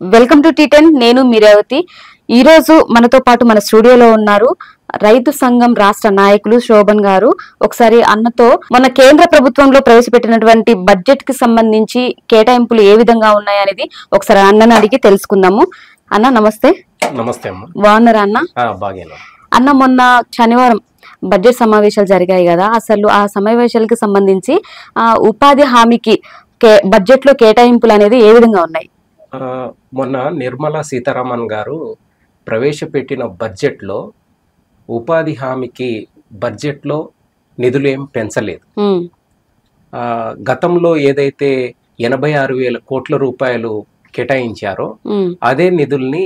Welcome to టీ10. నేను మీరేవతి. ఈ రోజు మనతో పాటు మన స్టూడియోలో ఉన్నారు రైతు సంఘం రాష్ట్ర నాయకులు శోభన్ గారు. ఒకసారి అన్నతో మన కేంద్ర ప్రభుత్వంలో ప్రవేశపెట్టినటువంటి బడ్జెట్ కి సంబంధించి కేటాయింపులు ఏ విధంగా ఉన్నాయనేది ఒకసారి అన్నని అడిగి తెలుసుకుందాము. అన్న నమస్తే. నమస్తే అమ్మ. బాగున్నారా అన్న? బాగానే. అన్న మొన్న శనివారం బడ్జెట్ సమావేశాలు జరిగాయి కదా, అసలు ఆ సమావేశాలకు సంబంధించి ఉపాధి హామీకి బడ్జెట్ లో కేటాయింపులు అనేది ఏ విధంగా ఉన్నాయి? మొన్న నిర్మలా సీతారామన్ గారు ప్రవేశపెట్టిన బడ్జెట్లో ఉపాధి హామీకి బడ్జెట్లో నిధులు ఏం పెంచలేదు. గతంలో ఏదైతే 86,000 కోట్ల రూపాయలు కేటాయించారో అదే నిధుల్ని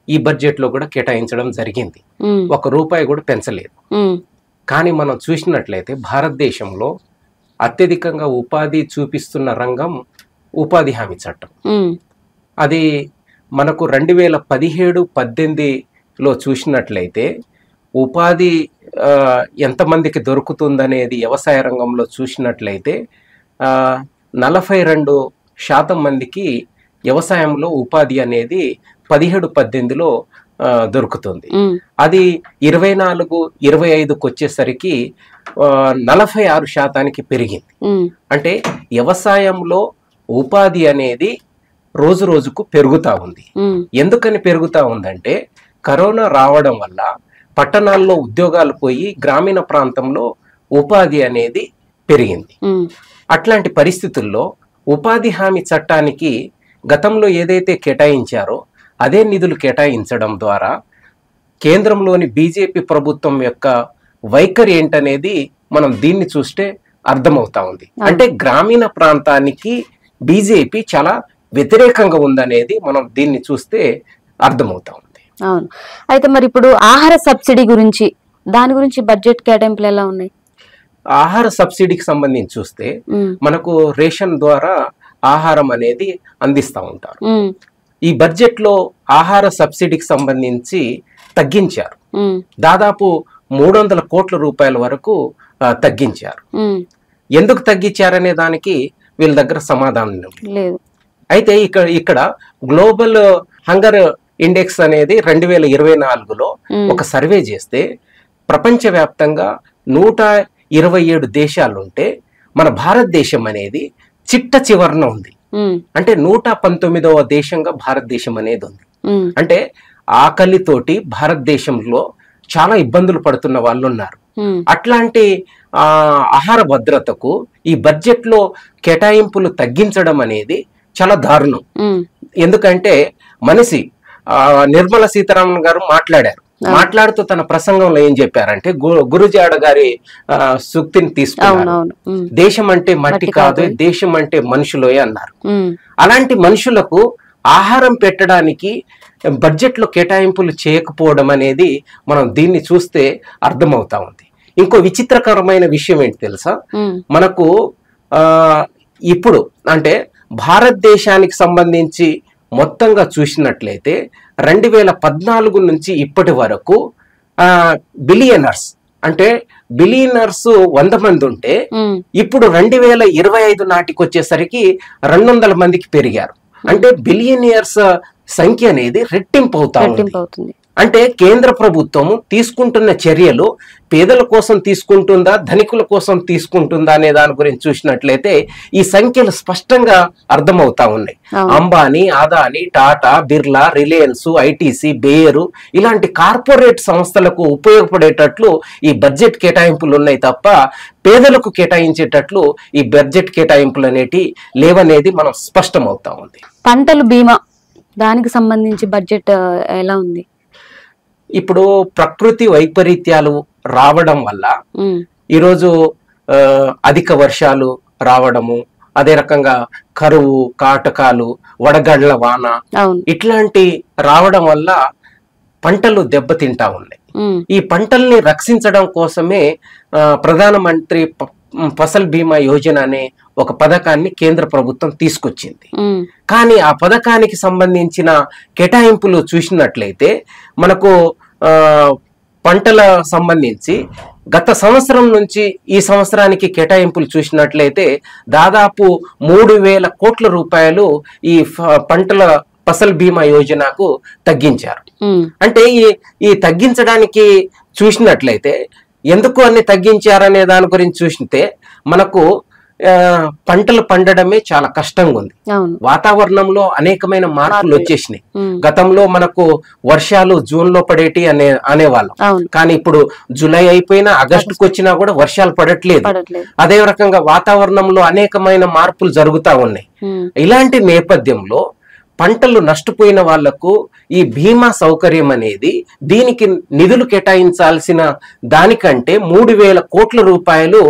ఈ బడ్జెట్ లో కూడా కేటాయించడం జరిగింది. 1 రూపాయి కూడా పెంచలేదు. కానీ మనం చూసినట్లయితే భారతదేశంలో అత్యధికంగా ఉపాధి చూపిస్తున్న రంగం ఉపాధి హామీ చట్టం. అది మనకు 2017-18లో చూసినట్లయితే ఉపాధి ఎంతమందికి దొరుకుతుందనేది వ్యవసాయ రంగంలో చూసినట్లయితే 42% మందికి వ్యవసాయంలో ఉపాధి అనేది 17-18లో దొరుకుతుంది. అది 24-25కు వచ్చేసరికి 46% పెరిగింది. అంటే వ్యవసాయంలో ఉపాధి అనేది రోజు రోజుకు పెరుగుతా ఉంది. ఎందుకని పెరుగుతా ఉందంటే కరోనా రావడం వల్ల పట్టణాల్లో ఉద్యోగాలు పోయి గ్రామీణ ప్రాంతంలో ఉపాధి అనేది పెరిగింది. అట్లాంటి పరిస్థితుల్లో ఉపాధి హామీ చట్టానికి గతంలో ఏదైతే కేటాయించారో అదే నిధులు కేటాయించడం ద్వారా కేంద్రంలోని బీజేపీ ప్రభుత్వం యొక్క వైఖరి ఏంటనేది మనం దీన్ని చూస్తే అర్థమవుతా ఉంది. అంటే గ్రామీణ ప్రాంతానికి బీజేపీ చాలా వ్యతిరేకంగా ఉందనేది మనం దీన్ని చూస్తే అర్థమవుతా ఉంది. అవును. అయితే మరి ఇప్పుడు ఆహార సబ్సిడీ గురించి, దాని గురించి బడ్జెట్ కేటాయింపులు ఎలా ఉన్నాయి? ఆహార సబ్సిడీకి సంబంధించి చూస్తే మనకు రేషన్ ద్వారా ఆహారం అనేది అందిస్తూ ఉంటారు. ఈ బడ్జెట్ లో ఆహార సబ్సిడీకి సంబంధించి తగ్గించారు. దాదాపు 300 కోట్ల రూపాయల వరకు తగ్గించారు. ఎందుకు తగ్గించారనే దానికి వీళ్ళ దగ్గర సమాధానం లేదు. అయితే ఇక్కడ గ్లోబల్ హంగర్ ఇండెక్స్ అనేది 2024లో ఒక సర్వే చేస్తే ప్రపంచవ్యాప్తంగా 127 దేశాలుంటే మన భారతదేశం అనేది చిట్ట చివరన ఉంది. అంటే 119వ దేశంగా భారతదేశం అనేది ఉంది. అంటే ఆకలితోటి భారతదేశంలో చాలా ఇబ్బందులు పడుతున్న వాళ్ళు ఉన్నారు. అట్లాంటి ఆహార భద్రతకు ఈ బడ్జెట్ లో కేటాయింపులు తగ్గించడం అనేది చాలా దారుణం. ఎందుకంటే మనిషి నిర్మలా సీతారామన్ గారు మాట్లాడుతూ తన ప్రసంగంలో ఏం చెప్పారంటే గురుజాడ గారి సూక్తిని తీసుకున్నారు. దేశం అంటే మట్టి కాదు, దేశం అంటే మనుషులే అన్నారు. అలాంటి మనుషులకు ఆహారం పెట్టడానికి బడ్జెట్ లో కేటాయింపులు చేయకపోవడం అనేది మనం దీన్ని చూస్తే అర్థమవుతా ఉంది. ఇంకో విచిత్రకరమైన విషయం ఏంటి తెలుసా? మనకు ఇప్పుడు అంటే భారతదేశానికి సంబంధించి మొత్తంగా చూసినట్లయితే 2014 నుంచి ఇప్పటి వరకు బిలియనర్స్ అంటే బిలియనర్స్ 100 మంది ఉంటే ఇప్పుడు 2025 నాటికి వచ్చేసరికి 200 మందికి పెరిగారు. అంటే బిలియనియర్స్ సంఖ్య అనేది రెట్టింపు అవుతుంది. అంటే కేంద్ర ప్రభుత్వం తీసుకుంటున్న చర్యలు పేదల కోసం తీసుకుంటుందా, ధనికుల కోసం తీసుకుంటుందా అనే దాని గురించి చూసినట్లయితే ఈ సంఖ్యలు స్పష్టంగా అర్థమవుతా ఉన్నాయి. Ambani, Adani, Tata, Birla, Reliance, ITC, Bayer ఇలాంటి కార్పొరేట్ సంస్థలకు ఉపయోగపడేటట్లు ఈ బడ్జెట్ కేటాయింపులు ఉన్నాయి తప్ప పేదలకు కేటాయించేటట్లు ఈ బడ్జెట్ కేటాయింపులు అనేటి లేవనేది మనం స్పష్టమవుతా ఉంది. పంటల బీమా దానికి సంబంధించి బడ్జెట్ ఎలా ఉంది? ఇప్పుడు ప్రకృతి వైపరీత్యాలు రావడం వల్ల ఈరోజు అధిక వర్షాలు రావడము, అదే రకంగా కరువు, కాటకాలు, వడగళ్ల వాన ఇట్లాంటి రావడం వల్ల పంటలు దెబ్బతింటా ఉన్నాయి. ఈ పంటల్ని రక్షించడం కోసమే ప్రధానమంత్రి ఫసల్ బీమా యోజన అనే ఒక పథకాన్ని కేంద్ర ప్రభుత్వం తీసుకొచ్చింది. కానీ ఆ పథకానికి సంబంధించిన కేటాయింపులు చూసినట్లయితే మనకు పంటల సంబంధించి గత సంవత్సరం నుంచి ఈ సంవత్సరానికి కేటాయింపులు చూసినట్లయితే దాదాపు 3,000 కోట్ల రూపాయలు ఈ పంటల ఫసల్ బీమా యోజనకు తగ్గించారు. అంటే ఈ తగ్గించడానికి చూసినట్లయితే ఎందుకు అన్ని తగ్గించారనే దాని గురించి చూస్తే మనకు పంటలు పండడమే చాలా కష్టంగా ఉంది. వాతావరణంలో అనేకమైన మార్పులు వచ్చేసినాయి. గతంలో మనకు వర్షాలు జూన్ లో పడేటి అనేవాళ్ళం, కానీ ఇప్పుడు జూలై అయిపోయినా ఆగస్టుకు వచ్చినా కూడా వర్షాలు పడట్లేదు. అదే రకంగా వాతావరణంలో అనేకమైన మార్పులు జరుగుతా ఉన్నాయి. ఇలాంటి నేపథ్యంలో పంటలు నష్టపోయిన వాళ్లకు ఈ బీమా సౌకర్యం అనేది దీనికి నిధులు కేటాయించాల్సిన దానికంటే 3,000 కోట్ల రూపాయలు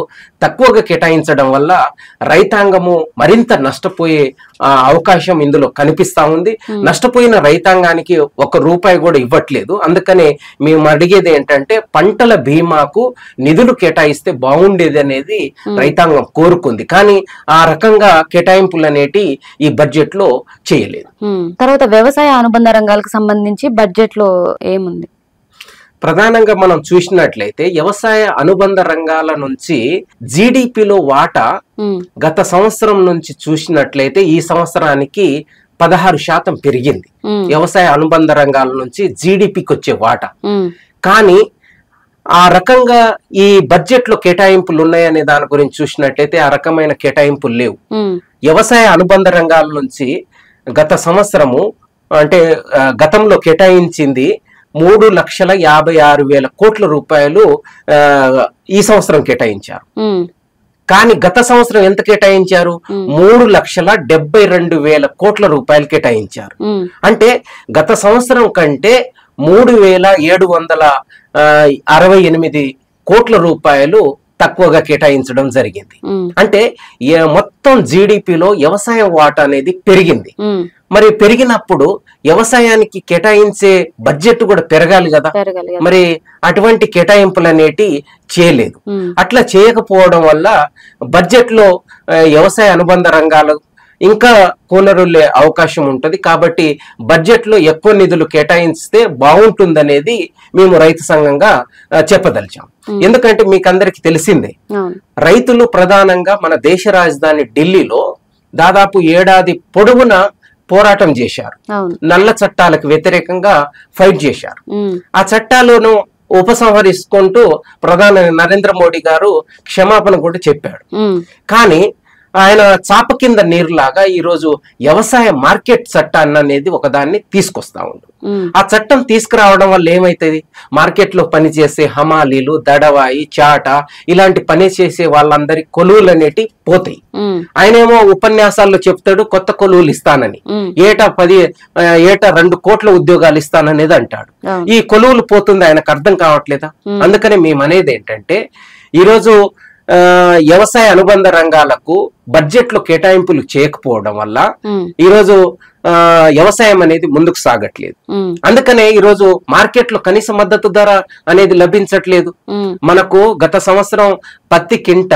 తక్కువగా కేటాయించడం వల్ల రైతాంగము మరింత నష్టపోయే అవకాశం ఇందులో కనిపిస్తా ఉంది. నష్టపోయిన రైతాంగానికి 1 రూపాయి కూడా ఇవ్వట్లేదు. అందుకనే మేము అడిగేది ఏంటంటే పంటల బీమాకు నిధులు కేటాయిస్తే బాగుండేది అనేది రైతాంగం కోరుకుంది, కానీ ఆ రకంగా కేటాయింపులు అనేటి ఈ బడ్జెట్ లో చేయలేదు. తర్వాత వ్యవసాయ అనుబంధ రంగాలకు సంబంధించి బడ్జెట్ లో ఏముంది? ప్రధానంగా మనం చూసినట్లయితే వ్యవసాయ అనుబంధ రంగాల నుంచి జీడిపిలో వాటా గత సంవత్సరం నుంచి చూసినట్లయితే ఈ సంవత్సరానికి 16% పెరిగింది వ్యవసాయ అనుబంధ రంగాల నుంచి జీడిపికి వచ్చే వాటా. కానీ ఆ రకంగా ఈ బడ్జెట్ లో కేటాయింపులు ఉన్నాయనే దాని గురించి చూసినట్లయితే ఆ రకమైన కేటాయింపులు లేవు. వ్యవసాయ అనుబంధ రంగాల నుంచి గత సంవత్సరము అంటే గతంలో కేటాయించింది 3,56,000 కోట్ల రూపాయలు ఈ సంవత్సరం కేటాయించారు. కానీ గత సంవత్సరం ఎంత కేటాయించారు? 3,72,000 కోట్ల రూపాయలు కేటాయించారు. అంటే గత సంవత్సరం కంటే 3,768 కోట్ల రూపాయలు తక్కువగా కేటాయించడం జరిగింది. అంటే మొత్తం జీడిపిలో వ్యవసాయ వాటా అనేది పెరిగింది. మరి పెరిగినప్పుడు వ్యవసాయానికి కేటాయించే బడ్జెట్ కూడా పెరగాలి కదా. మరి అటువంటి కేటాయింపులు అనేటి చేయలేదు. అట్లా చేయకపోవడం వల్ల బడ్జెట్ లో వ్యవసాయ అనుబంధ రంగాలు ఇంకా కూనరులే అవకాశం ఉంటుంది. కాబట్టి బడ్జెట్ లో ఎక్కువ నిధులు కేటాయిస్తే బాగుంటుందనేది మేము రైతు సంఘంగా చెప్పదలిచాం. ఎందుకంటే మీకు అందరికి తెలిసిందే, రైతులు ప్రధానంగా మన దేశ రాజధాని ఢిల్లీలో దాదాపు ఏడాది పొడవునా పోరాటం చేశారు. నల్ల చట్టాలకు వ్యతిరేకంగా ఫైట్ చేశారు. ఆ చట్టాలను ఉపసంహరించుకుంటూ ప్రధాని నరేంద్ర మోడీ గారు క్షమాపణ కూడా చెప్పాడు. కానీ ఆయన చాప కింద నీరులాగా ఈ రోజు వ్యవసాయ మార్కెట్ చట్టాన్ని అనేది ఒకదాన్ని తీసుకొస్తా ఉండు. ఆ చట్టం తీసుకురావడం వల్ల ఏమైతుంది? మార్కెట్ లో పనిచేసే హమాలీలు, దడవాయి, చాట ఇలాంటి పని చేసే వాళ్ళందరి కొలువులు అనేటి పోతాయి. ఆయనేమో ఉపన్యాసాల్లో చెప్తాడు కొత్త కొలువులు ఇస్తానని, ఏటా 2 కోట్ల ఉద్యోగాలు ఇస్తాననేది అంటాడు. ఈ కొలువులు పోతుంది ఆయనకు అర్థం కావట్లేదా? అందుకని మేము అనేది ఏంటంటే ఈరోజు వ్యవసాయ అనుబంధ రంగాలకు బడ్జెట్ లో కేటాయింపులు చేయకపోవడం వల్ల ఈరోజు వ్యవసాయం అనేది ముందుకు సాగట్లేదు. అందుకనే ఈరోజు మార్కెట్ లో కనీస మద్దతు ధర అనేది లభించట్లేదు. మనకు గత సంవత్సరం పత్తి కింట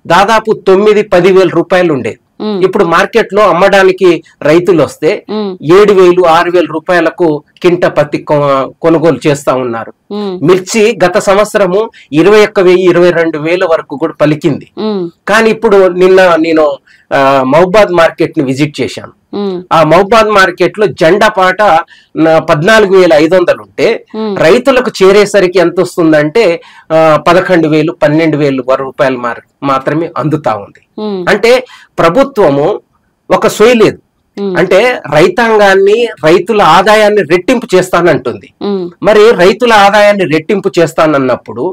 దాదాపు 9-10 వేల రూపాయలు ఉండేది. ఇప్పుడు మార్కెట్ లో అమ్మడానికి రైతులు వస్తే 7,000-6,000 రూపాయలకు కింట పత్తి కొనుగోలు చేస్తా ఉన్నారు. మిర్చి గత సంవత్సరము 21,000-22,000 వరకు కూడా పలికింది. కానీ ఇప్పుడు నిన్న నేను మహబాద్ మార్కెట్ ని విజిట్ చేశాను. ఆ మహబాద్ మార్కెట్ లో జెండా పాట 14,500 ఉంటే రైతులకు చేరేసరికి ఎంత వస్తుందంటే 11,000-12,000 రూపాయలు మాత్రమే అందుతా ఉంది. అంటే ప్రభుత్వము ఒక సొయ్యలేదు, అంటే రైతాంగాన్ని, రైతుల ఆదాయాన్ని రెట్టింపు చేస్తానంటుంది. మరి రైతుల ఆదాయాన్ని రెట్టింపు చేస్తానన్నప్పుడు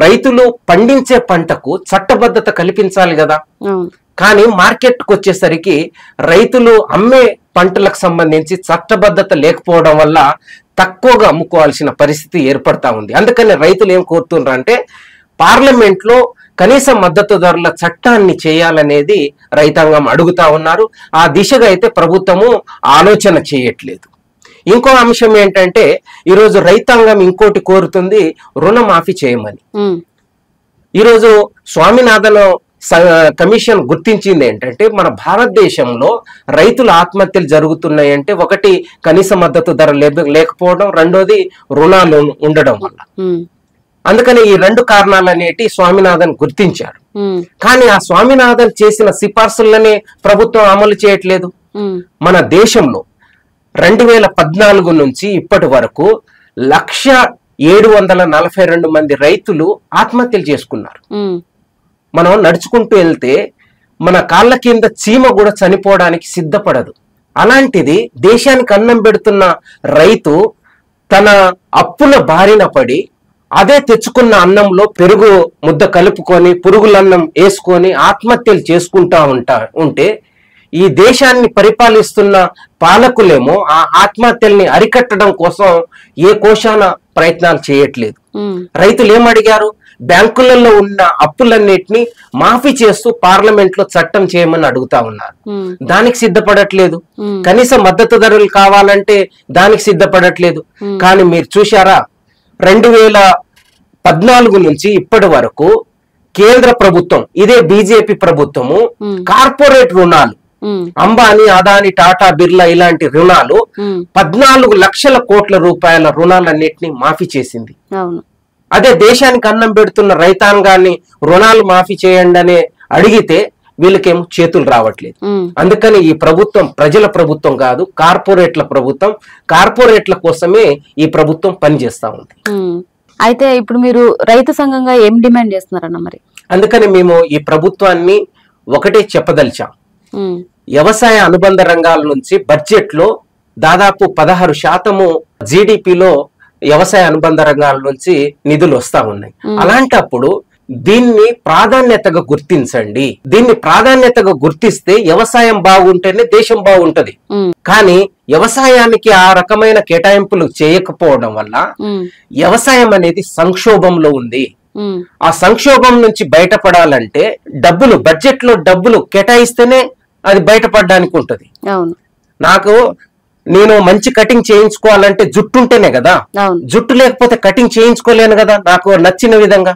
రైతులు పండించే పంటకు చట్టబద్ధత కల్పించాలి కదా. కానీ మార్కెట్కి వచ్చేసరికి రైతులు అమ్మే పంటలకు సంబంధించి చట్టబద్ధత లేకపోవడం వల్ల తక్కువగా అమ్ముకోవాల్సిన పరిస్థితి ఏర్పడతా ఉంది. అందుకని రైతులు ఏం కోరుతున్నారు అంటే పార్లమెంట్ లో కనీస మద్దతు ధరల చట్టాన్ని చేయాలనేది రైతాంగం అడుగుతా ఉన్నారు. ఆ దిశగా అయితే ప్రభుత్వము ఆలోచన చేయట్లేదు. ఇంకో అంశం ఏంటంటే ఈరోజు రైతాంగం ఇంకోటి కోరుతుంది రుణమాఫీ చేయమని. ఈరోజు స్వామినాథన్ కమిషన్ గుర్తించింది ఏంటంటే మన భారతదేశంలో రైతుల ఆత్మహత్యలు జరుగుతున్నాయంటే ఒకటి కనీస మద్దతు ధర లేకపోవడం, రెండోది రుణాలు ఉండడం వల్ల. అందుకని ఈ 2 కారణాలు అనేటి స్వామినాథన్ గుర్తించారు. కానీ ఆ స్వామినాథన్ చేసిన సిఫార్సులనే ప్రభుత్వం అమలు చేయట్లేదు. మన దేశంలో 2014 నుంచి ఇప్పటి వరకు 1,742 మంది రైతులు ఆత్మహత్యలు చేసుకున్నారు. మనం నడుచుకుంటూ వెళ్తే మన కాళ్ళ కింద చీమ కూడా చనిపోవడానికి సిద్ధపడదు. అలాంటిది దేశానికి అన్నం పెడుతున్న రైతు తన అప్పుల బారిన పడి అదే తెచ్చుకున్న అన్నంలో పెరుగు ముద్ద కలుపుకొని పురుగులన్నం వేసుకొని ఆత్మహత్యలు చేసుకుంటా ఉంటే ఈ దేశాన్ని పరిపాలిస్తున్న పాలకులేమో ఆ ఆత్మహత్యల్ని అరికట్టడం కోసం ఏ కోశాన ప్రయత్నాలు చేయట్లేదు. రైతులు ఏమడిగారు? బ్యాంకులలో ఉన్న అప్పులన్నిటిని మాఫీ చేస్తూ పార్లమెంట్ లో చట్టం చేయమని అడుగుతా ఉన్నారు. దానికి సిద్ధపడట్లేదు. కనీస మద్దతు ధరలు కావాలంటే దానికి సిద్ధపడట్లేదు. కానీ మీరు చూశారా, 2014 నుంచి ఇప్పటి వరకు కేంద్ర ప్రభుత్వం, ఇదే బీజేపీ ప్రభుత్వము, కార్పొరేట్ రుణాలు, అంబానీ, అదానీ, టాటా, బిర్లా ఇలాంటి రుణాలు 14 లక్షల కోట్ల రూపాయల రుణాలన్నిటినీ మాఫీ చేసింది. అదే దేశానికి అన్నం పెడుతున్న రైతాంగాన్ని రుణాలు మాఫీ చేయండి అని అడిగితే వీళ్ళకేమో చేతులు రావట్లేదు. అందుకని ఈ ప్రభుత్వం ప్రజల ప్రభుత్వం కాదు, కార్పొరేట్ల ప్రభుత్వం. కార్పొరేట్ల కోసమే ఈ ప్రభుత్వం పనిచేస్తా ఉంది. అయితే ఇప్పుడు మీరు రైతు సంఘంగా ఏం డిమాండ్ చేస్తున్నారన్న మరి? అందుకని మేము ఈ ప్రభుత్వాన్ని ఒకటే చెప్పదలిచాం. వ్యవసాయ అనుబంధ రంగాల నుంచి బడ్జెట్ లో దాదాపు 16% జీడిపిలో వ్యవసాయ అనుబంధ రంగాల నుంచి నిధులు వస్తా ఉన్నాయి. అలాంటప్పుడు దీన్ని ప్రాధాన్యతగా గుర్తించండి. దీన్ని ప్రాధాన్యతగా గుర్తిస్తే వ్యవసాయం బాగుంటేనే దేశం బాగుంటది. కానీ వ్యవసాయానికి ఆ రకమైన కేటాయింపులు చేయకపోవడం వల్ల వ్యవసాయం అనేది సంక్షోభంలో ఉంది. ఆ సంక్షోభం నుంచి బయటపడాలంటే డబ్బులు, బడ్జెట్ లో డబ్బులు కేటాయిస్తేనే అది బయటపడడానికి ఉంటది. నేను మంచి కటింగ్ చేయించుకోవాలంటే జుట్టు ఉంటేనే కదా, జుట్టు లేకపోతే కటింగ్ చేయించుకోలేను కదా నాకు నచ్చిన విధంగా.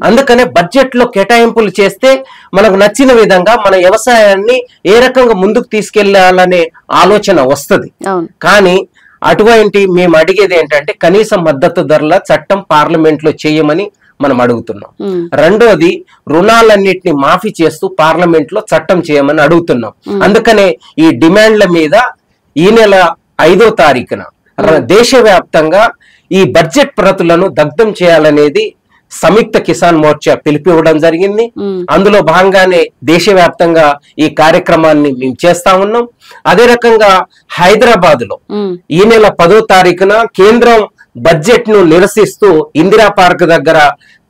అందుకనే బడ్జెట్ లో కేటాయింపులు చేస్తే మనకు నచ్చిన విధంగా మన వ్యవసాయాన్ని ఏ రకంగా ముందుకు తీసుకెళ్లాలనే ఆలోచన వస్తుంది. కానీ అటువంటి మేము అడిగేది ఏంటంటే కనీస మద్దతు ధరల చట్టం పార్లమెంట్ లో చేయమని మనం అడుగుతున్నాం. రెండోది, రుణాలన్నిటిని మాఫీ చేస్తూ పార్లమెంట్ లో చట్టం చేయమని అడుగుతున్నాం. అందుకనే ఈ డిమాండ్ల మీద ఈ నెల 5వ తారీఖున దేశవ్యాప్తంగా ఈ బడ్జెట్ ప్రతులను దగ్ధం చేయాలనేది సంయుక్త కిసాన్ మోర్చా పిలిపివ్వడం జరిగింది. అందులో భాగంగానే దేశవ్యాప్తంగా ఈ కార్యక్రమాన్ని మేము చేస్తా ఉన్నాం. అదే రకంగా హైదరాబాద్ లో ఈ నెల 10వ తారీఖున కేంద్రం బడ్జెట్ ను నిరసిస్తూ ఇందిరా పార్క్ దగ్గర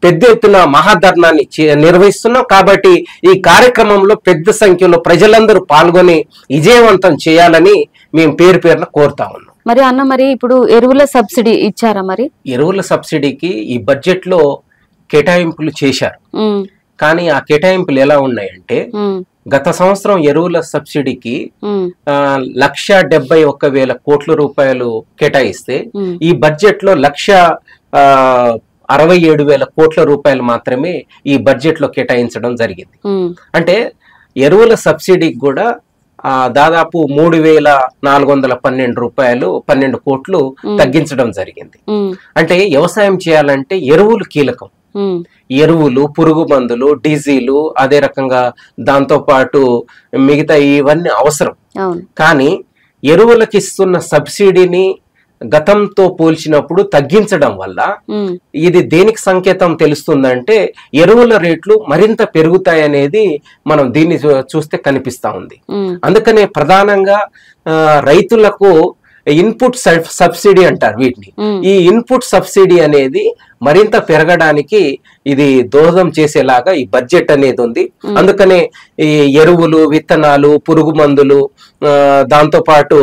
పెద్ద ఎత్తున మహాధర్నాన్ని నిర్వహిస్తున్నాం. కాబట్టి ఈ కార్యక్రమంలో పెద్ద సంఖ్యలో ప్రజలందరూ పాల్గొని విజయవంతం చేయాలని మేము పేరున కోరుతా ఉన్నాం. మరి అన్న, మరి ఇప్పుడు ఎరువుల సబ్సిడీ ఇచ్చారా? మరి ఎరువుల సబ్సిడీకి ఈ బడ్జెట్ లో కేటాయింపులు చేశారు. కానీ ఆ కేటాయింపులు ఎలా ఉన్నాయంటే, గత సంవత్సరం ఎరువుల సబ్సిడీకి 1,71,000 కోట్ల రూపాయలు కేటాయిస్తే ఈ బడ్జెట్ లో 1,67,000 కోట్ల రూపాయలు మాత్రమే ఈ బడ్జెట్ లో కేటాయించడం జరిగింది. అంటే ఎరువుల సబ్సిడీకి కూడా దాదాపు 3,412 రూపాయలు 12 కోట్లు తగ్గించడం జరిగింది. అంటే వ్యవసాయం చేయాలంటే ఎరువులు కీలకం. ఎరువులు, పురుగు మందులు, డీజిలు, అదే రకంగా దాంతో పాటు మిగతా ఇవన్నీ అవసరం. కానీ ఎరువులకు ఇస్తున్న సబ్సిడీని గతంతో పోల్చినప్పుడు తగ్గించడం వల్ల ఇది దేనికి సంకేతం తెలుస్తుందంటే ఎరువుల రేట్లు మరింత పెరుగుతాయనేది మనం దీన్ని చూస్తే కనిపిస్తా ఉంది. అందుకనే ప్రధానంగా రైతులకు ఇన్పుట్ సబ్సిడీ అంటారు వీటిని. ఈ ఇన్పుట్ సబ్సిడీ అనేది మరింత పెరగడానికి ఇది దోహదం చేసేలాగా ఈ బడ్జెట్ అనేది ఉంది. అందుకనే ఈ ఎరువులు, విత్తనాలు, పురుగు మందులు, దాంతో పాటు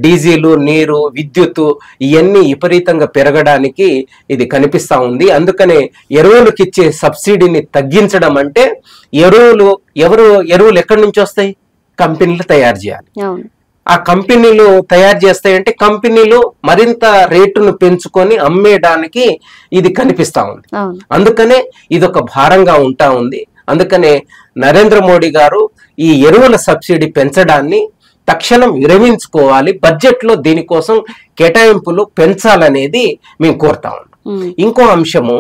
డీజిలు, నీరు, విద్యుత్ ఇవన్నీ విపరీతంగా పెరగడానికి ఇది కనిపిస్తా ఉంది. అందుకనే ఎరువులకు ఇచ్చే సబ్సిడీని తగ్గించడం అంటే ఎరువులు ఎక్కడి నుంచి వస్తాయి? కంపెనీలు తయారు చేయాలి. ఆ కంపెనీలు తయారు చేస్తాయంటే కంపెనీలు మరింత రేటును పెంచుకొని అమ్మేయడానికి ఇది కనిపిస్తా ఉంది. అందుకనే ఇది ఒక భారంగా ఉంటా ఉంది. అందుకనే నరేంద్ర మోడీ గారు ఈ ఎరువుల సబ్సిడీ పెంచడాన్ని తక్షణం విరమించుకోవాలి, బడ్జెట్ లో దీనికోసం కేటాయింపులు పెంచాలనేది మేము కోరుతా ఉన్నాం. ఇంకో అంశము,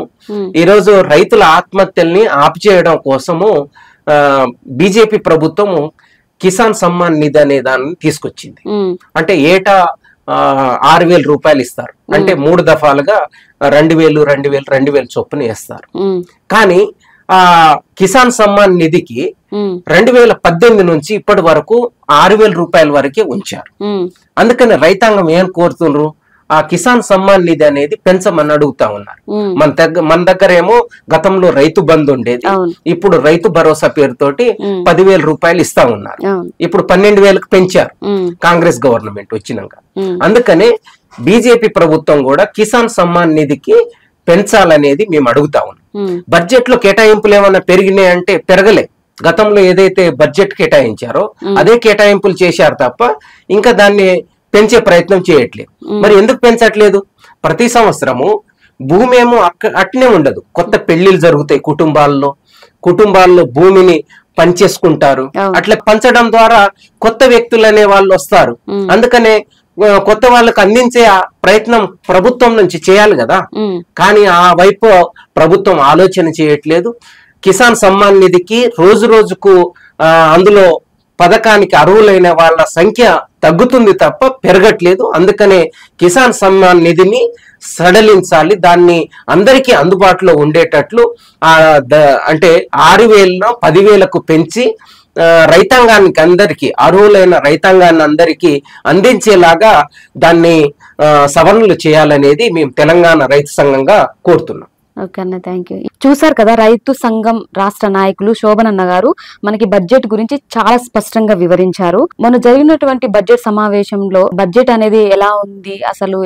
ఈరోజు రైతుల ఆత్మహత్యల్ని ఆపిచేయడం కోసము బీజేపీ ప్రభుత్వము కిసాన్ సమ్మాన్ నిధి అనే దాన్ని తీసుకొచ్చింది. అంటే ఏటా 6,000 రూపాయలు ఇస్తారు. అంటే 3 దఫాలుగా 2,000 2,000 2,000 చొప్పున వేస్తారు. కానీ ఆ కిసాన్ సమ్మాన్ నిధికి 2018 నుంచి ఇప్పటి వరకు 6,000 రూపాయల వరకే ఉంచారు. అందుకని రైతాంగం ఏం కోరుతున్నారు, ఆ కిసాన్ సమ్మాన్ నిధి అనేది పెంచమని అడుగుతా ఉన్నారు. మన దగ్గర ఏమో గతంలో రైతు బంధు ఉండేది, ఇప్పుడు రైతు భరోసా పేరుతోటి 10,000 రూపాయలు ఇస్తా ఉన్నారు. ఇప్పుడు 12,000కు పెంచారు కాంగ్రెస్ గవర్నమెంట్ వచ్చినాక. అందుకనే బీజేపీ ప్రభుత్వం కూడా కిసాన్ సమ్మాన్ నిధికి పెంచాలనేది మేము అడుగుతా ఉన్నాం. బడ్జెట్ లో కేటాయింపులు ఏమన్నా పెరిగినాయి అంటే పెరగలే. గతంలో ఏదైతే బడ్జెట్ కేటాయించారో అదే కేటాయింపులు చేశారు తప్ప ఇంకా దాన్ని పెంచే ప్రయత్నం చేయట్లేదు. మరి ఎందుకు పెంచట్లేదు? ప్రతి సంవత్సరము భూమి ఏమో అట్నే ఉండదు, కొత్త పెళ్లిళ్ళు జరుగుతాయి కుటుంబాల్లో భూమిని పంచేసుకుంటారు. అట్లా పంచడం ద్వారా కొత్త వ్యక్తులు అనే వాళ్ళు వస్తారు. అందుకనే కొత్త వాళ్ళకు అందించే ప్రయత్నం ప్రభుత్వం నుంచి చేయాలి కదా. కానీ ఆ వైపు ప్రభుత్వం ఆలోచన చేయట్లేదు. కిసాన్ సమ్మాన్ నిధికి రోజు రోజుకు అందులో పథకానికి అర్హులైన వాళ్ళ సంఖ్య తగ్గుతుంది తప్ప పెరగట్లేదు. అందుకనే కిసాన్ సమ్మాన్ నిధిని సడలించాలి, దాన్ని అందరికీ అందుబాటులో ఉండేటట్లు అంటే 6,000 10,000కు పెంచి రైతాంగానికి అందరికీ అర్హులైన రైతాంగాన్ని అందరికీ అందించేలాగా దాన్ని సవరణలు చేయాలనేది మేము తెలంగాణ రైతు సంఘంగా కోరుతున్నాం. ఓకే అన్న, థ్యాంక్ యూ. చూసారు కదా, రైతు సంఘం రాష్ట్ర నాయకులు శోభనన్న గారు మనకి బడ్జెట్ గురించి చాలా స్పష్టంగా వివరించారు. మొన్న జరిగినటువంటి బడ్జెట్ సమావేశంలో బడ్జెట్ అనేది ఎలా ఉంది, అసలు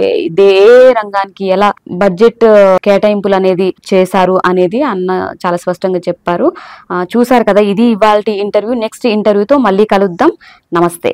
ఏ రంగానికి ఎలా బడ్జెట్ కేటాయింపులు అనేది చేశారు అనేది అన్న చాలా స్పష్టంగా చెప్పారు. చూసారు కదా, ఇది ఇవాల్టి ఇంటర్వ్యూ. నెక్స్ట్ ఇంటర్వ్యూతో మళ్ళీ కలుద్దాం. నమస్తే.